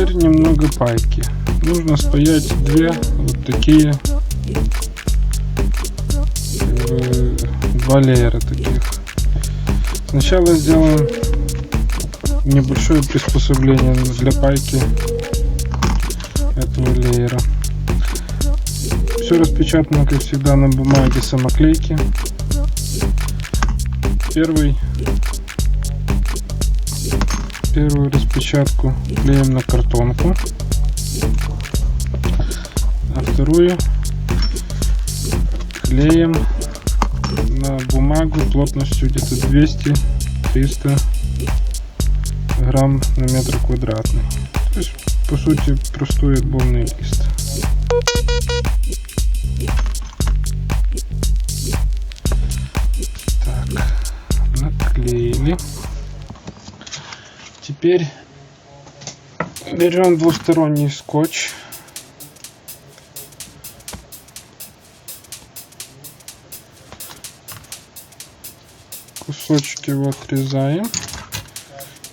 Теперь Теперь немного пайки. Нужно спаять две вот такие, два леера таких. Сначала сделаем небольшое приспособление для пайки этого леера. Все распечатано, как всегда, на бумаге самоклейки. Первую распечатку клеим на картонку, а вторую клеим на бумагу плотностью где-то 200-300 грамм на метр квадратный. То есть, по сути, простой отборный лист. Так, наклеили. Теперь берем двусторонний скотч. Кусочек его отрезаем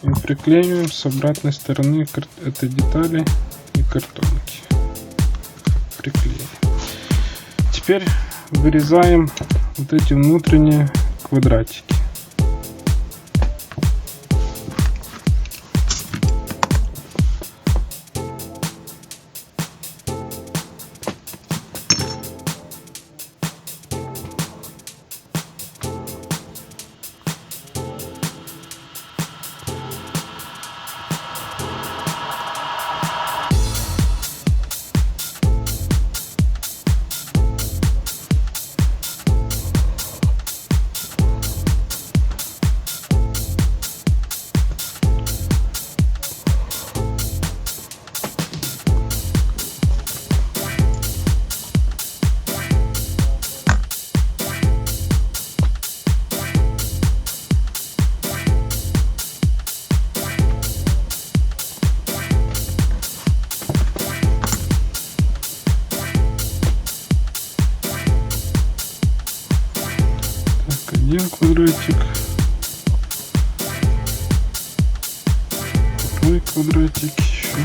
и приклеиваем с обратной стороны этой детали и картонки. Приклеили. Теперь вырезаем вот эти внутренние квадратики. Один квадратик, второй квадратик еще.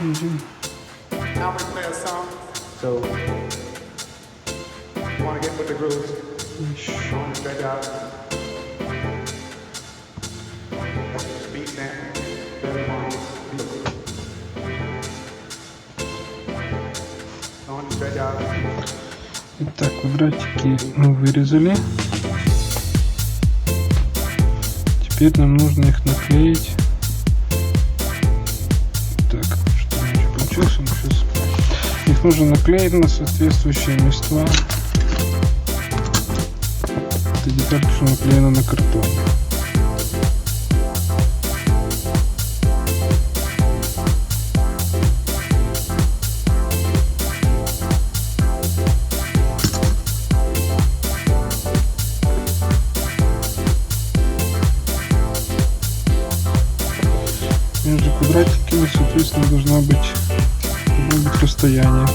Один. Now we play a song, so you want to get with the grooves, Еще. want to stretch out, beat down, better ones, want to stretch out. Итак, квадратики мы вырезали. Теперь нам нужно их наклеить. Так, что у меня получилось? Сейчас. Их нужно наклеить на соответствующие места. Эта деталька, что наклеена на картон. Между квадратиками, соответственно, должно быть расстояние.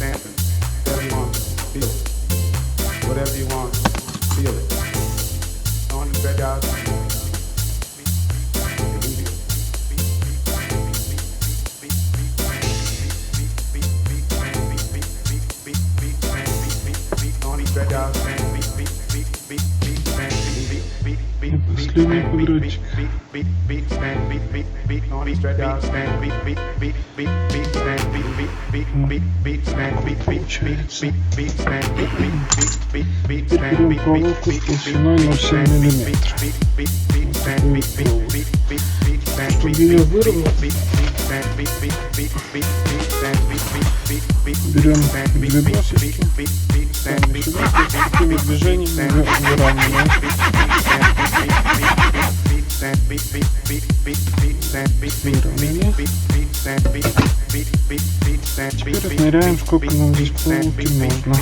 dancing. Whatever you want, feel it. Whatever you want, feel it. On the stretch out. Последний квадратик. Получается. Берем проволоку с толщиной 0,7 мм. Чтобы ее выровнять, берем две досочки, ставим сюда, такими движениями выравниваем. Теперь отмеряем, сколько нам здесь проволоки нужно.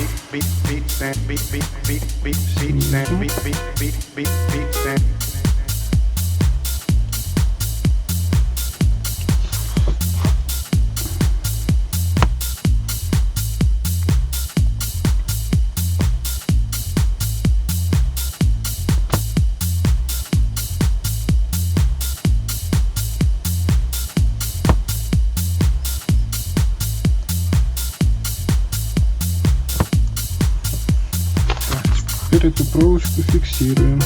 Теперь эту проволочку фиксируем.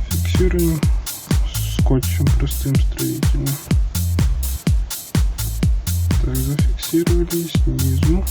Фиксируем скотчем простым строительным. Так, зафиксировали снизу.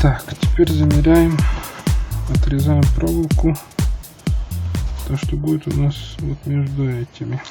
Так, теперь замеряем, отрезаем проволоку, то что будет у нас вот между этими.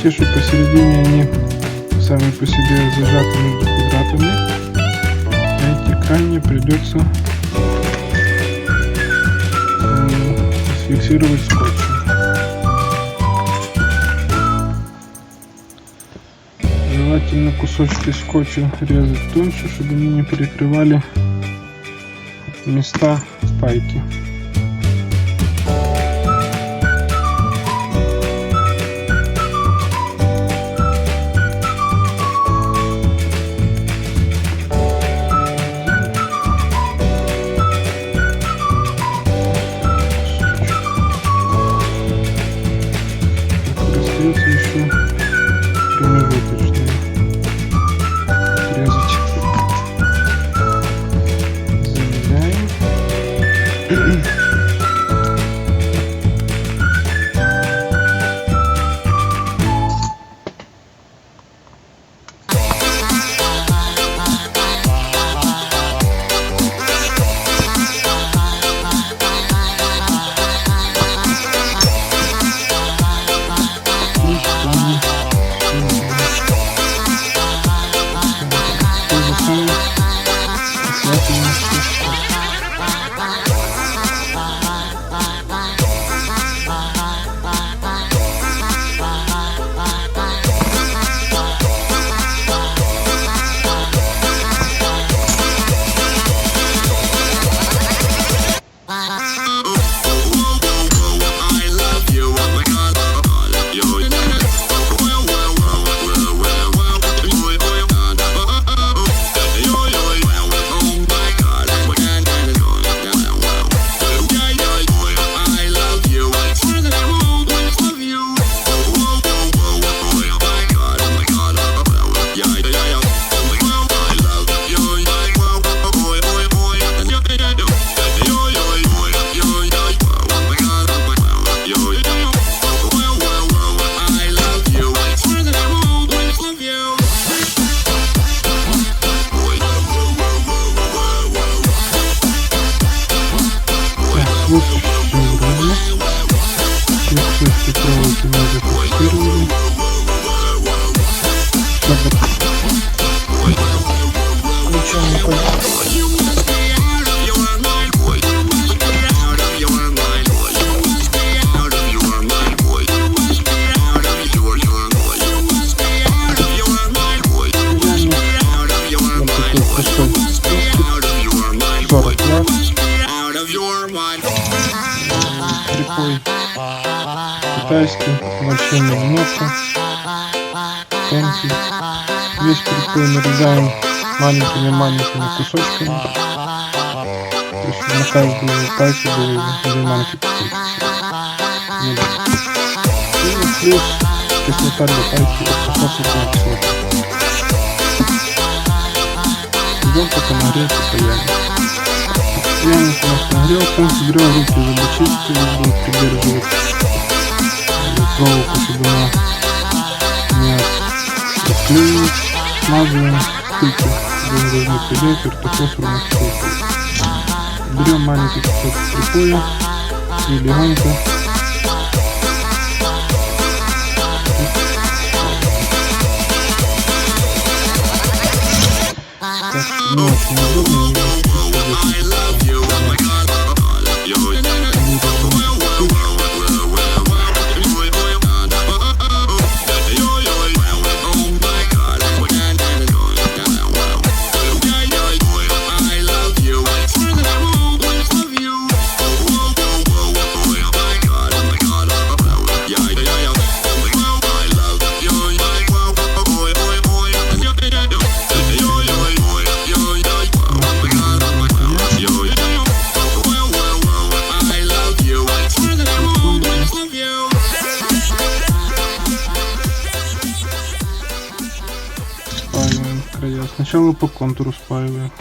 Те, что посередине, они сами по себе зажаты между квадратами, а эти крайние придется зафиксировать скотчем. Желательно кусочки скотча резать тоньше, чтобы они не перекрывали места впайки. Еще промежуточные отрезать. Замеряем. Китайский, вообще немного. Пенсий. Весь прикол нарезаем маленькими кусочками. То есть на каждую пальцу было 2 маленькие кусочки. И плюс кислота для пальцев, кокосовая кислота. Идем пока нагреется паяльник. Паяльник у нас нагрелся, берем руки зубочистки, будем придерживать проволоку, чтобы она не отклеилась. Смазываем стыки, будем размыть диаметр по фосфору. Берем маленький кусок припоя и легонько не очень удобно. Края. Сначала по контуру спаиваю.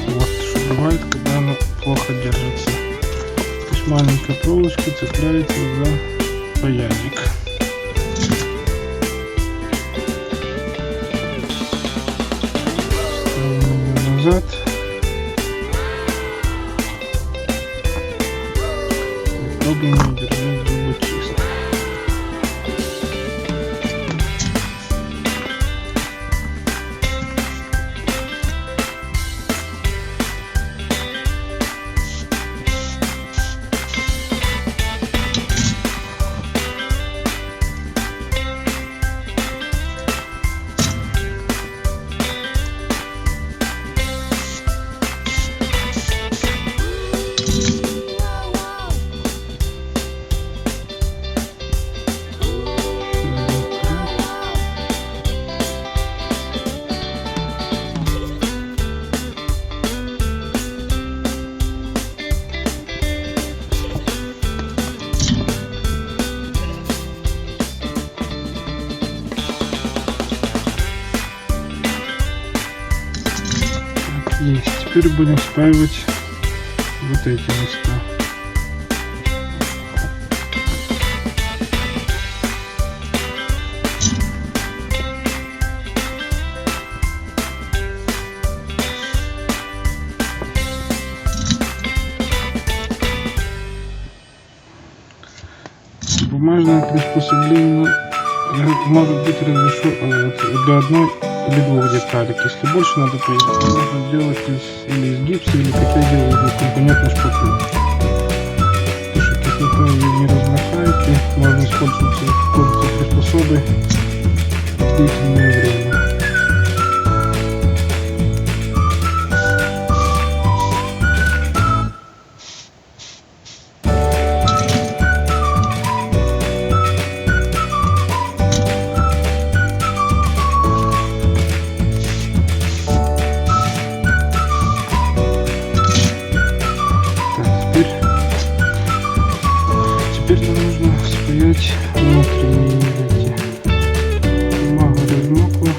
Вот что бывает, когда она плохо держится. То есть маленькая проволочка цепляется за паяльник. Назад. Пробуем держать зубы чисто. Есть. Теперь будем спаивать вот эти места. Бумажное приспособление может быть разрешено для одной или 2 деталек. Если больше надо, то можно делать или из гипса, или как я делаю, двухкомпонентной шпаклевки. Потому что кислота ее не размахает, и можно использовать приспособы длительное время. Теперь нам нужно спаять внутренние эти. Бумага размокла.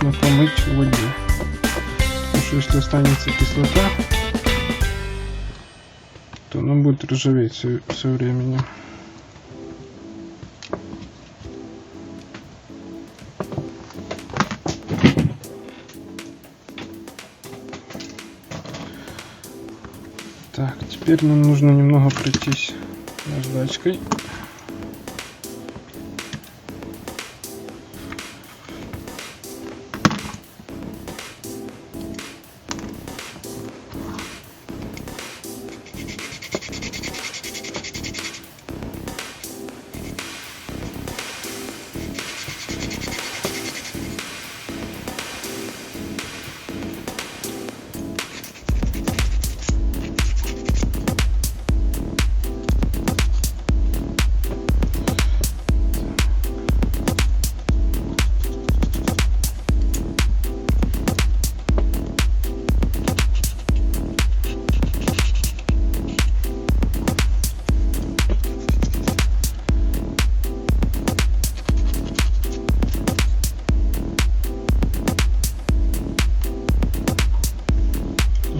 нужно помыть в воде. Потому что если останется кислота, то оно будет ржаветь со временем. Так, теперь нам нужно немного пройтись наждачкой.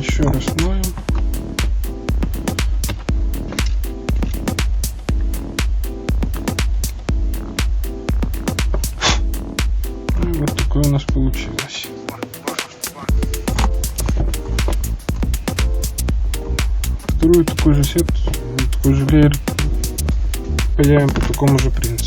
Еще раз моем. И вот такое у нас получилось. Вторую такой же сет, такой же леер паяем по такому же принципу.